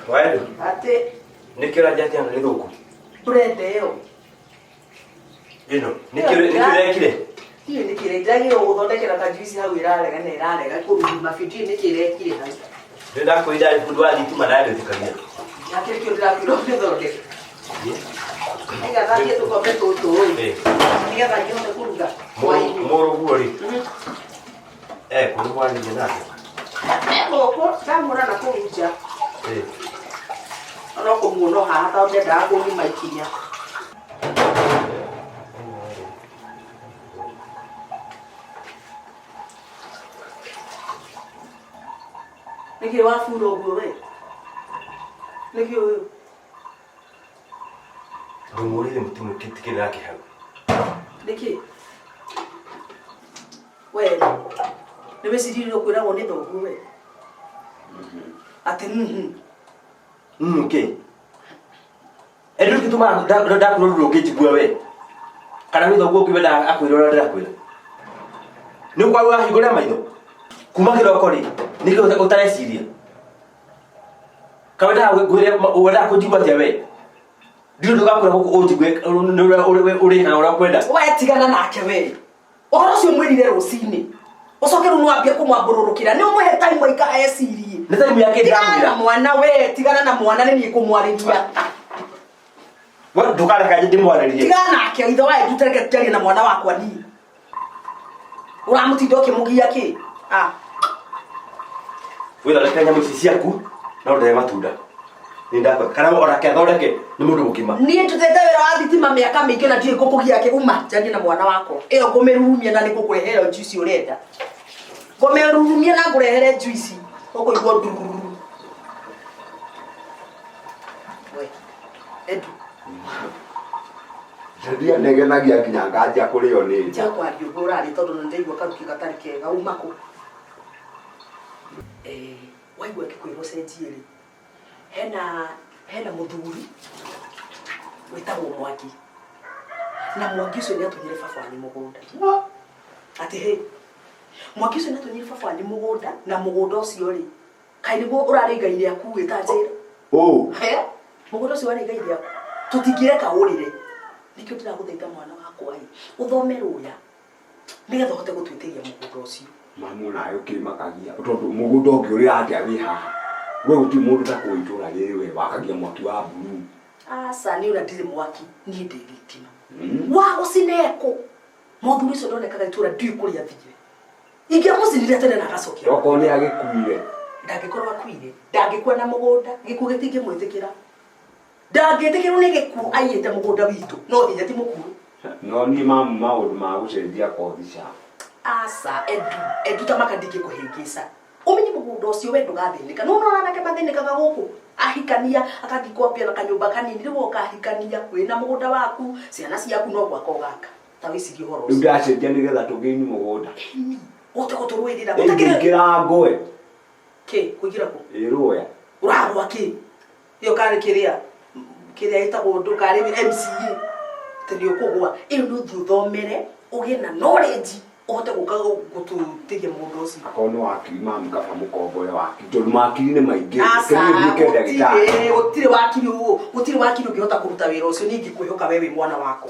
Wa Edu. Ate. Nikira jati anga lithuku. Brende yo. Ino, nikire kire. Tiye nikire ndagire guthondekera ka juice hau iralega na iralega kuruma fiti nikire kire hau. Ndenda kuida kudwa lituma na ndikagia. Yakire kio ndakiro ndithondeke. Ega thaki tukombe tutu. Nigetha nyote kuruga. Moro guori. Kuruga ni nake. Ko samura na kuruja. Ono ko muno haha ta ndenda kuni maikinya. Niki wa furo gwe. Niki uyu. Rumuri mtimu kitikira yake hau. Niki. We. Nimesiriro kwira wone thogu we. Ate Okay. Edu kituma da kururu kejigwa we. Kana we thogu kwibeda akwirora ndakwira. Ni kwa wa higora maitho. Kuma kiroko ri niki utareciria. Kaweda wera kujigwa tia we. Ndio ndugakura guku ujigwe uri na ura kwenda. We tigana nake we. Ohoro cio mwirire rucini. Ucoke ru nwambia kumwambururukira ni umuhe time waika ecirie. Ni time yake ndamwira. Mwana we tigana na mwana ni kumwariria. Wa ndukare kaje ndimwariririe. Tigana nake ithe wa Edu tereke tari na mwana wakwa ni. Uramutindo kimugia ki? Witha reke nyamu ciaku na ndere matunda. Nindakwa kana orake thondeke ni mundu mukima. Nie tutete wera wa thitima miaka mingi na ndie kukugia ki uma tari na mwana wako. Iyo ngumirurumia na nikukurehera juice urenda. Ngumirurumia na ngurehere juice. Oko igwo ndururu. We. Edu. Ndia negenagia kinya ngaja kurio ni. Tia kwa ndiugura ri tondu ndeigwa karuki gatari kega umako. Waigwa kikwiro senjie ri. Hena muthuri wetagwo Mwangi. Na Mwangi ucio ni atunyire baba ni mugunda. Ati he. Mwangi ucio ni atunyire baba ni mugunda na mugunda ucio ri. Kai niguo urari ngai ria kuita njira. He. Mugunda ucio wari ngai ria. Tutingireka urire. Nikio ndiraguteitha mwana wakwa ri. Uthome ruya. Nigetha hote gutwitiria mugunda ucio. Mamu nayo kimakagia. Tondu mugunda ungi uri atia wi haha. We uti mundu ta kuitura riri we wakagia mwaki wa buru. Asa ni ndire mwaki ni ndi thitima. Wa ucineko. Muthuri ucio ndonekaga itura ndi kuria thige. Ingia mucinire tene na gacokia. Roko ni agikuire. Ndagikorwa akuire. Ndangikwa na mugunda gikuo gitingi mwitikira. Ndangĩtĩkĩrwo nĩ gĩkuũ aiyĩte mũgũnda witũ no hinya ti mũkuru. No ni mamu maũndũ ma gũcenjia kothi cia. Asa Edu ta makandike kũhĩngĩca. Ũmenye mũgũnda ũcio we ndũgathĩnĩka. No nona nake mathĩnĩkaga gũkũ. Ahikania akathikombia na kanyũmba kanini rĩu ũkahikania kwĩna mũgũnda waku ciana ciaku no gwaka ũgaka. Ta wĩcirie ũhoro ũcio. Rĩu ndacenjia nĩgetha tũgĩini mũgũnda. Ũte gũtũrũĩrĩra. Ũtakĩra ngoe. Kĩ kũingĩra kũ? Ĩrũya. Ũragwa kĩ? Ĩyo karĩ kĩrĩa ĩtagwo ndũkarĩ MCA. Teni ukugwa iyo ndu thomere ugie na knowledge uhote gututigia mundu ucio akono wakiri mamu kaba mukombore wakiri tondu makiri ni maingi kende gitari gutire wakiri ungihota kuruta wira ucio ningi kwihoka wewe mwana wako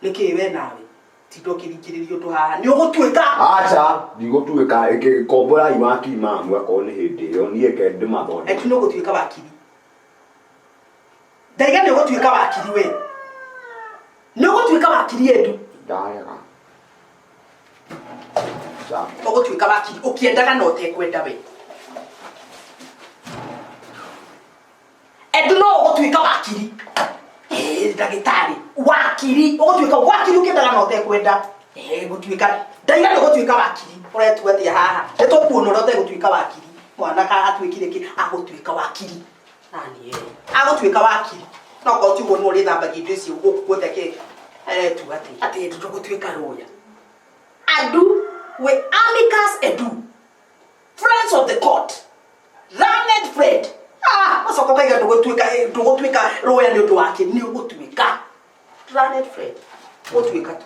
niki we nawe tindo kirikiririo ndu haha ni ugutwika acha ndigutwika ikikombora iwakiri mamu akone hindi iyo nie kende mathone eti no gutwika wakiri ndaiga ni ugutwika wakiri we Nugo tuika wakiri Edu. Ndayaga. Sa. Nugo tuika wakiri ukiendaga no tekwenda we. Edu no ugo tuika wakiri. Ndagitari. Wakiri. Ugo tuika wakiri ukiendaga no tekwenda. Ugo tuika. Ndaiga no ugo tuika wakiri. Ora tuatia haha. Eto kuono ro tegutuika wakiri. Mwana ka atwikire ki agutuika wakiri. Nani agutuika wakiri. No ko tu wonu ri thamba gidu cio gukutheke tu ati Edu gutwika roya Adu we amicus Edu friends of the court learned friend masoko kaiga gutwika roya ni undu wake ni gutwika learned friend gutwika tu